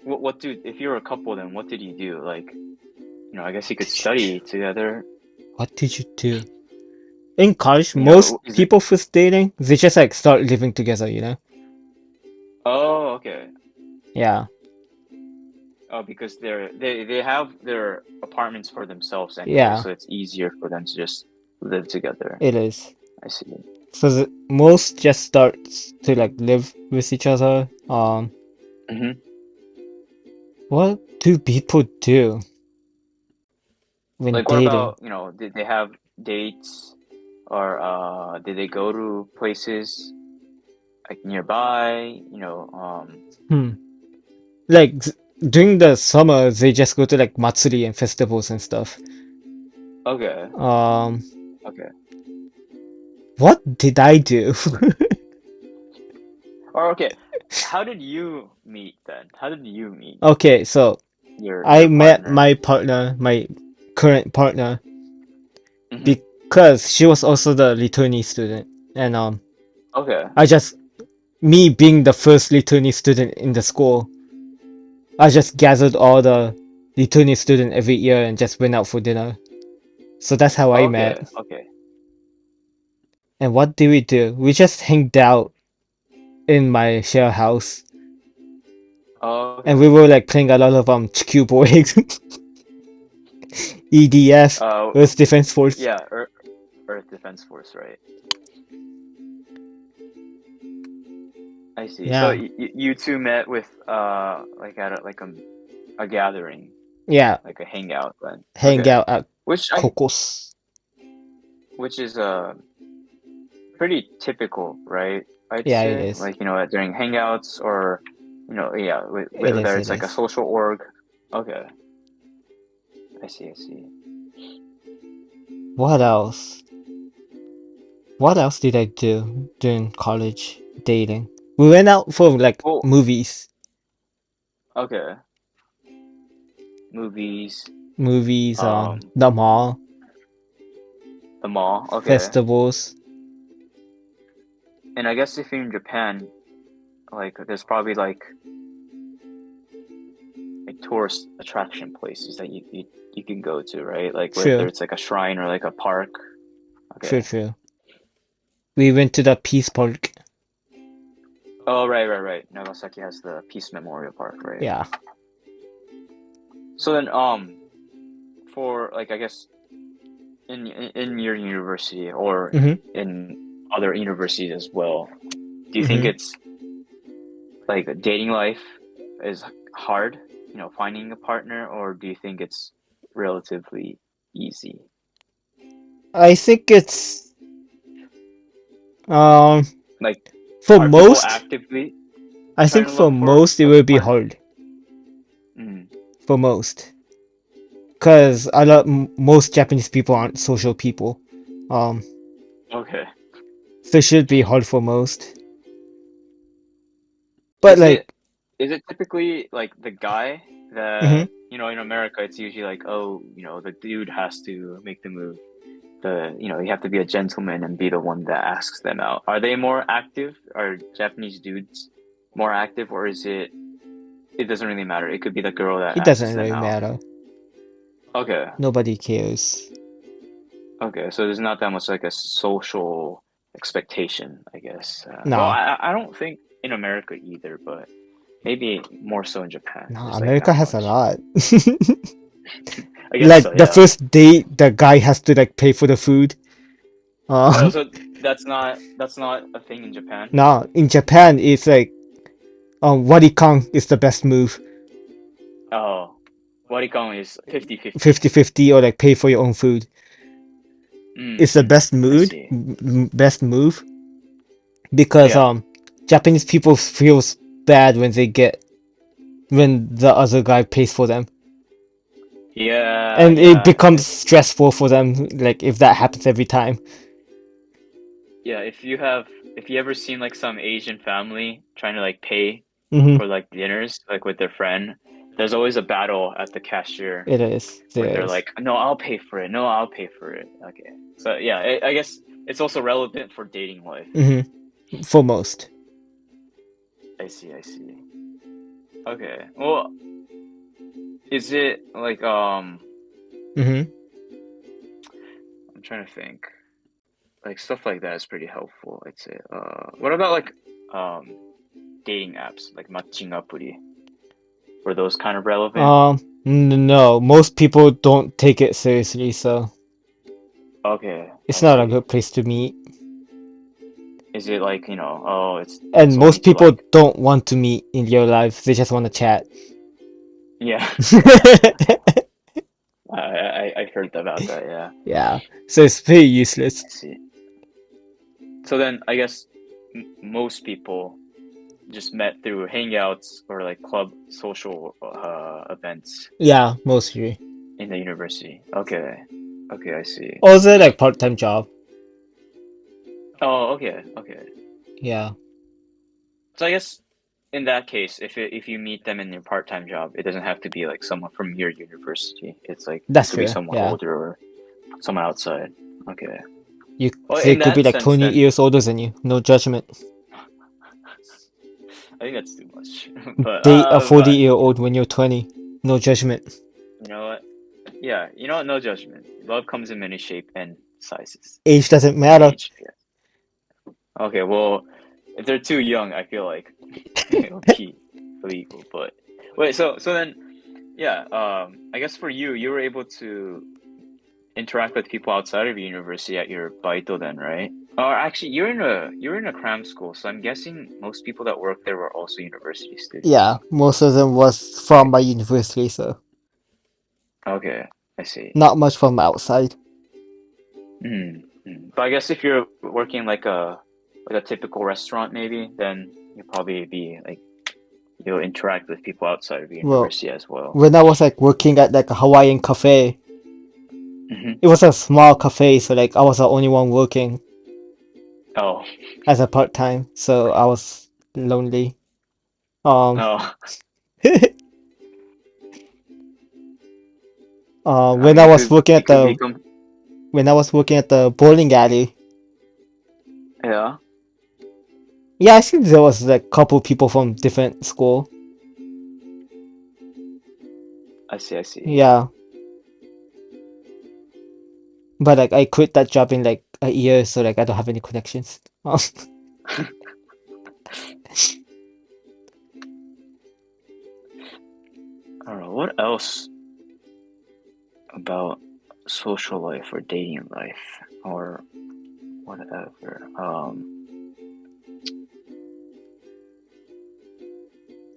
what do if you were a couple then what did you do? Like, I guess you What could did you study do? together. What did you do? in college, You know, most is it? people first dating, they just like start living together, you know? Oh, okay. Yeah, Oh, because they have their apartments for themselves anyway, yeah, so it's easier for them to just live together. it is. I see. So most just start to like live with each other. Hmm. What do people do when Like, what dating? about, did they have dates or did they go to places like nearby? Hmm. Like during the summer, they just go to like matsuri and festivals and stuff. Okay, Um, okay. what did I do? Or okay, how did you meet then? How did you meet Okay, so your I met partner? my partner, my current partner, Hmm. because she was also the Lithuanian student, and Okay, I just me being the first Lithuanian student in the school, I just gathered all the Lithuanian student every year and just went out for dinner. So that's how I met. okay, okay, And what did we do? We just hanged out in my share house, and we okay. were like playing a lot of CQ boys, EDF, Uh, Earth Defense Force. yeah, Earth Defense Force, right? I see. So Yeah, you two met with like at a gathering, yeah, like a hangout then. hang Okay. out at Which I Kokos. which is pretty typical, right? I'd Yeah, it say is. like during hangouts or yeah, It is. whether It it's like a is. social org. Okay. I see, I see. What else? What else did I do during college dating? We went out for like Well, movies, okay. Movies, um, the mall, the mall. Okay. festivals. And I guess if you're in Japan, like there's probably like tourist attraction places that you can go to, right? Like whether True, it's like a shrine or like a park. true, Okay. true. We went to the Peace Park. Oh, right, right, right. Nagasaki has the Peace Memorial Park, right? Yeah. So then, for like I guess in your university or Mm-hmm. in other universities as well, do you think Mm-hmm. it's like dating life is hard, finding a partner, or do you think it's relatively easy? I think it's um Like, for are people most. actively I trying think to for look for most it a will be partner? hard. Mm, For most, because most Japanese people aren't social people. Um, okay. so it should be hard for most. But Is like, it typically like the guy mhm. that, in America it's usually like, oh, the dude has to make the move. You have to be a gentleman and be the one that asks them out. Are they more active? Are Japanese dudes more active, or it doesn't really matter. It could be the girl that It asks doesn't them really out. matter. Okay. Nobody cares. Okay. So there's not that much like a social expectation, I guess. Well, Nah, I don't think in America either, but maybe more so in Japan. nah. There's like America not has a much. lot. I guess Like so, the yeah. first date, the guy has to like pay for the food. Oh, Uh, so that's not a thing in Japan? nah. In Japan, it's like Warikan is the best move. Oh, Warikon is 50-50. 50-50 or like pay for your own food. It's the Mm-hmm. best I mood, see. best move because Yeah. Japanese people feels bad when the other guy pays for them, Yeah, and it yeah. becomes stressful for them like if that happens every time. Yeah, if you ever seen like some Asian family trying to like pay Mm-hmm. for like dinners like with their friend, there's always a battle at the cashier It is. where There they're is. like, "No, I'll pay for it. No, I'll pay for it." Okay. So yeah, I guess it's also relevant for dating life. Mm-hmm. For most. I see, I see. Okay. Well, is it like Mm-hmm. I'm trying to think. like stuff like that is pretty helpful, I'd say. What about like dating apps like matching apuri? Were those kind of relevant? No, most people don't take it seriously, so Okay, it's I not a see. good place to meet. Is it like, oh, it's And only most to people like, don't want to meet in real life, they just want to chat. yeah, I heard about that, yeah. Yeah, so it's very useless. I see. So then I guess most people just met through hangouts or like club social events Yeah, mostly. in the university. Okay. Okay, I see. Also, like part-time job. Oh, okay, okay. Yeah, So I guess in that case, if you meet them in your part-time job, it doesn't have to be like someone from your university. It's like it that's could be fair. someone Yeah, older or someone outside. Okay. you Well, they in could be that like sense, 20 then years older than you. No judgment. I think that's too much. But Date a 40-year-old when you're 20. No judgment. you know what? Yeah, you know what? No judgment. Love comes in many shape and sizes Age doesn't and matter. age. Yeah. Okay, well, if they're too young, I feel like it'll be illegal. But wait, so then, yeah. I guess for you, you were able to interact with people outside of university at your baito then, right? Or actually, you're in a cram school, so I'm guessing most people that work there were also university Yeah, students. most of them was from my university, so Okay, I see. not much from outside. But I guess if you're working like a typical restaurant, maybe, then you'll probably be like you'll interact with people outside of Well, university as well. when I was like working at like a Hawaiian cafe, Hmm. it was a small cafe, so like I was the only one working Oh, as a part-time, so I was lonely. Um, oh. I when mean, I was working it at could the become, bowling alley, yeah. yeah, I think there was like couple people from different school. I see, I see. Yeah, but like I quit that job in like a year, so like I don't have any connections. I don't know what else about social life or dating life or whatever.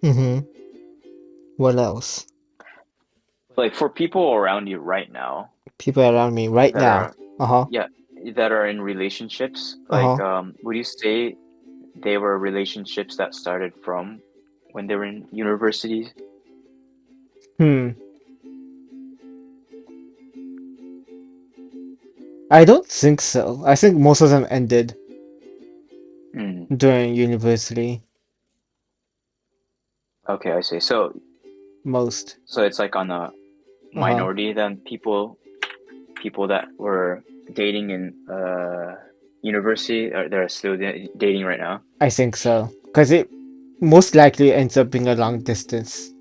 Mm-hmm. What else? Like for people around you right now People around me right that now. are, Uh-huh. yeah, that are in relationships, like, Uh-huh. would you say they were relationships that started from when they were in universities? Hmm. I don't think so. I think most of them ended Hmm. during university. Okay, I see. Most. So it's like on a Uh-huh. minority than people that were dating in university or they're still dating right now. I think so. Because it most likely ends up being a long distance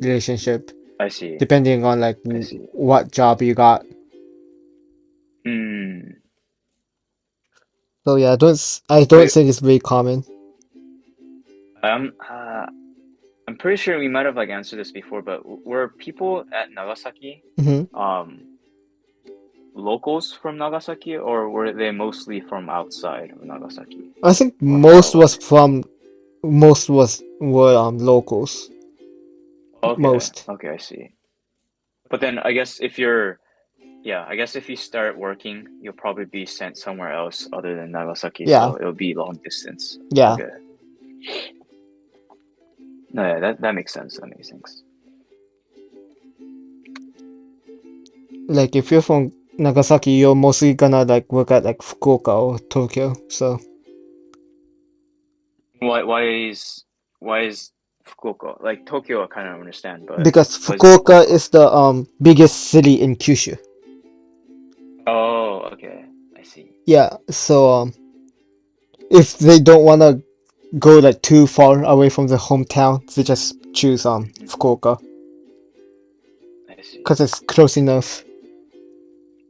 relationship, I see. depending on like I see. what job you got. Hmm. So yeah, I don't Wait, think it's very common. I'm uh, I'm pretty sure we might have like answered this before, but were people at Nagasaki Mm-hmm. um locals from Nagasaki, or were they mostly from outside of Nagasaki I think or far away? most was were locals. Okay, Most. okay, I see. But then I guess if you're, yeah, I guess if you start working, you'll probably be sent somewhere else other than Nagasaki, Yeah. so it'll be long distance. Yeah. Okay. No, yeah, that makes sense. That makes sense. Like if you're from Nagasaki, you're mostly gonna like work at like Fukuoka or Tokyo. So Why is Fukuoka like Tokyo? I kind of understand, but because why is Fukuoka Fukuoka? is the biggest city in Kyushu. Oh, okay, I see. Yeah. So if they don't wanna go like too far away from the hometown, they just choose Mhm. Fukuoka I see. because it's close enough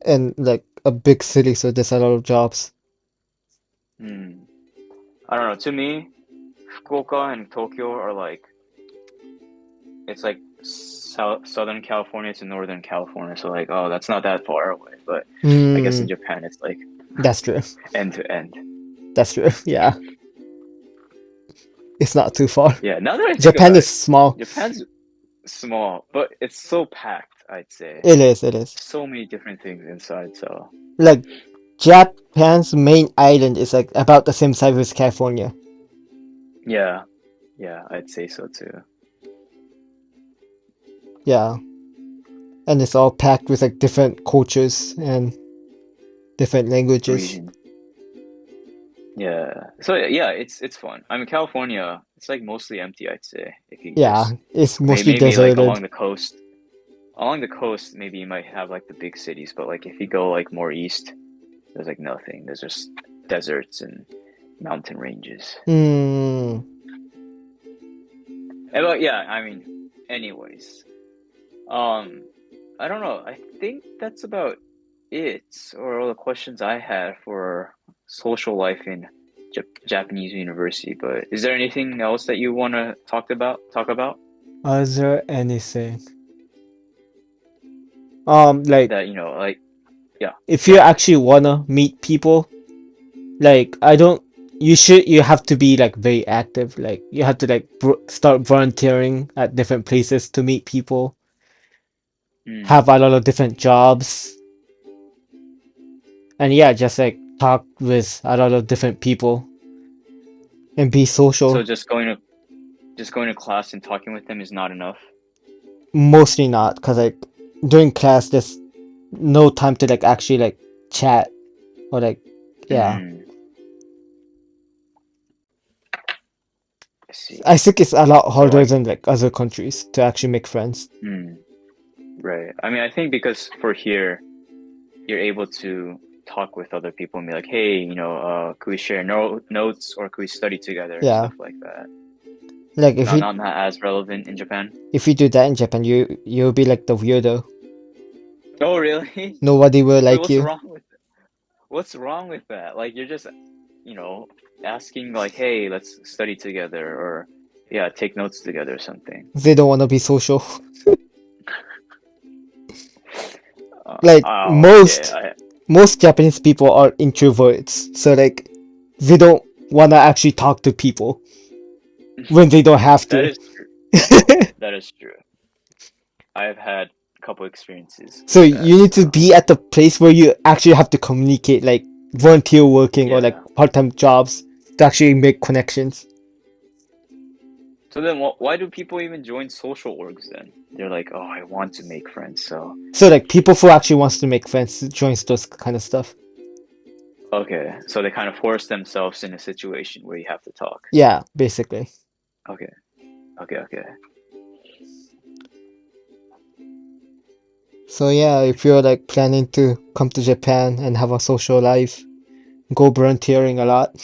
and like a big city, so there's a lot of jobs. Hmm. I don't know. To me, Fukuoka and Tokyo are like it's like Southern California to Northern California. So like, oh, that's not that far away. But I guess in Mm, Japan, it's like that's true. end to end. That's true. Yeah, it's not too far. Yeah. Now that I think Japan about is it, small. Japan's small, but it's so packed. I'd say It is. It is. so many different things inside. So Like Japan's main island is like about the same size as California. yeah, yeah, I'd say so too. Yeah, and it's all packed with like different cultures and different languages. Region. Yeah. So yeah, it's fun. I mean, California, it's like mostly empty, I'd say. If you Yeah, just it's mostly maybe like deserted. along the coast, maybe you might have like the big cities, but like if you go like more east, there's like nothing. There's just deserts and mountain ranges. Hmm. But yeah, I mean, anyways, um, I don't know. I think that's about it, or all the questions I had for social life in Japanese university. But is there anything else that you want to Talk about Is there anything? Like that like yeah, if go you ahead. actually wanna meet people, like I don't. You have to be like very active. Like you have to like start volunteering at different places to meet people. Have Hmm. a lot of different jobs, and yeah, just like talk with a lot of different people and be So social. just going to class and talking with them is not enough. Mostly not, cause like during class, there's no time to like actually like chat or like yeah. Hmm. I see. I think it's a lot So harder like, than like other countries to actually make friends. hmm, right. I mean, I think because for here, you're able to talk with other people and be like, hey, could we share notes or could we study together? Yeah, Stuff like that. like if you Not as relevant in Japan. if you do that in Japan, you'll be like the weirdo. Oh, really? Nobody will Wait, like you. what's wrong with that? Like you're just, you know, asking like, hey, let's study together or yeah, take notes together or something. They don't want to be social. Like Oh, okay. most Japanese people are introverts, so like they don't wanna actually talk to people when they don't have That to. is true. That is true. I've had a couple experiences So with that. you need to So be at the place where you actually have to communicate, like volunteer working or like yeah. part-time jobs to actually make connections. So then, why do people even join social orgs then? They're like, oh, I want to make friends. So So like people who actually wants to make friends joins those kind of stuff. okay, so they kind of force themselves in a situation where you have to talk. Yeah, basically. Okay, okay. So yeah, if you're like planning to come to Japan and have a social life, go volunteering a lot,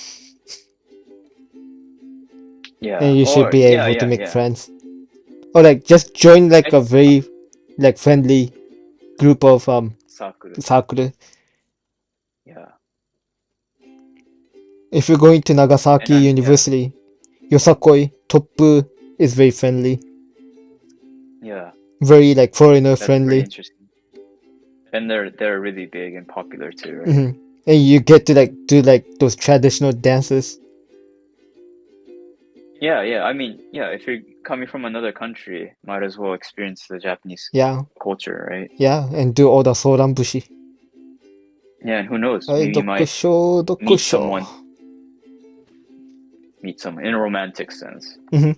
Yeah. and you should Or be able to make yeah. friends. Or like just join like a It's very like friendly group of Sakura. sakura. Yeah. If you're going to And Nagasaki yeah, University, Yosakoi Toppu is very friendly, yeah. very like foreigner That's pretty friendly. interesting. And they're really big and popular too, right? Hmm. And you get to like do like those traditional dances. Yeah. I mean, yeah. If you're coming from another country, might as well experience the Japanese Yeah, culture, right? yeah, and do all the soran bushi. Yeah, and who knows? Hey, Maybe you might dokusho, meet dokusho. someone, meet someone in a romantic sense. Hmm.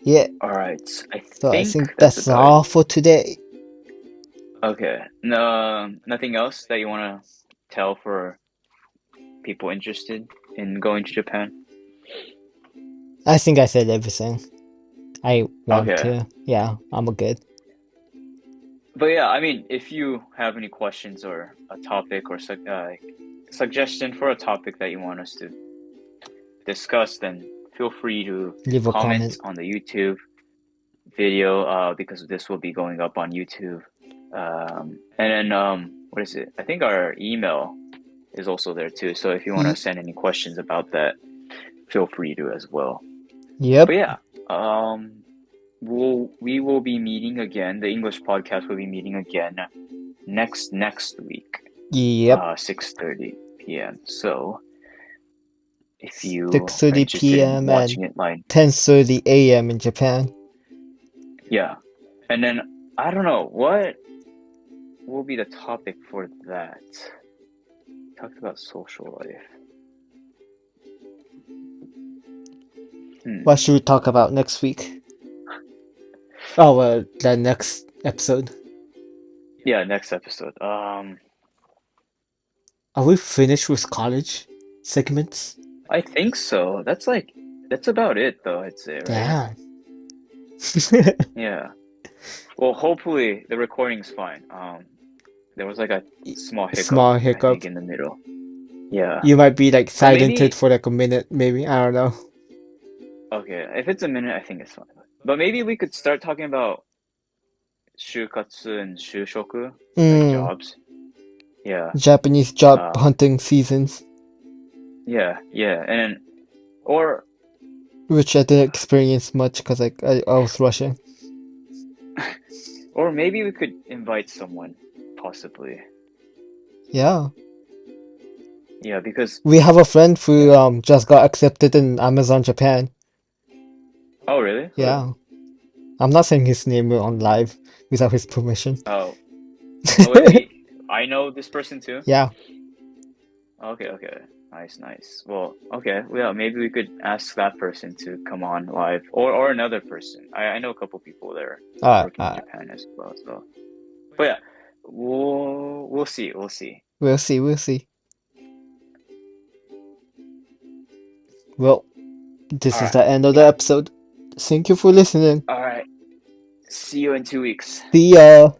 Yeah, All right. I so I think think that's that's about it. all for today. Okay. No, nothing else that you want to tell for people interested in going to Japan? I think I said everything I want Okay. to. Yeah, I'm good. But yeah, I mean, if you have any questions or a topic or suggestion for a topic that you want us to discuss, then feel free to Leave a comment comment. on the YouTube video because this will be going up on YouTube. And then what is it? I think our email is also there too. So if you want to send any questions about that, feel free to as well. Yep. But yeah, we will be meeting again. The English podcast will be meeting again next week, Yep. 6:30 p.m. So if you are 6:30 interested in p.m. watching and it live, 10:30 a.m. in Japan. yeah. And then I don't know what will be the topic for that. Talked about social life. What should we talk about next week? Oh, the next episode. Yeah, next episode. Are we finished with college segments? I think so. That's about it though, I'd say, right? Damn. Yeah. Well, hopefully the recording's fine. There was like a small hiccup, I think, in the middle. Yeah. You might be like But silented maybe for like a minute, maybe. I don't know. okay, if it's a minute, I think it's fine. But maybe we could start talking about shukatsu and shushoku, like jobs. Yeah. Japanese job hunting seasons. Yeah, and then, or which I didn't experience much because like I was rushing. or maybe we could invite someone, possibly. Yeah. Yeah, because we have a friend who just got accepted in Amazon Japan. Oh, really? Yeah. I'm not saying his name on live without his permission. Oh. Oh, wait. I know this person too? Yeah. Okay. Nice. Well, okay. Well, maybe we could ask that person to come on live, or another person. I know a couple people there working in Japan as well. So, but yeah, we'll see. We'll see. Well, this is the end of the episode. Thank you for listening. All right. See you in 2 weeks. See ya.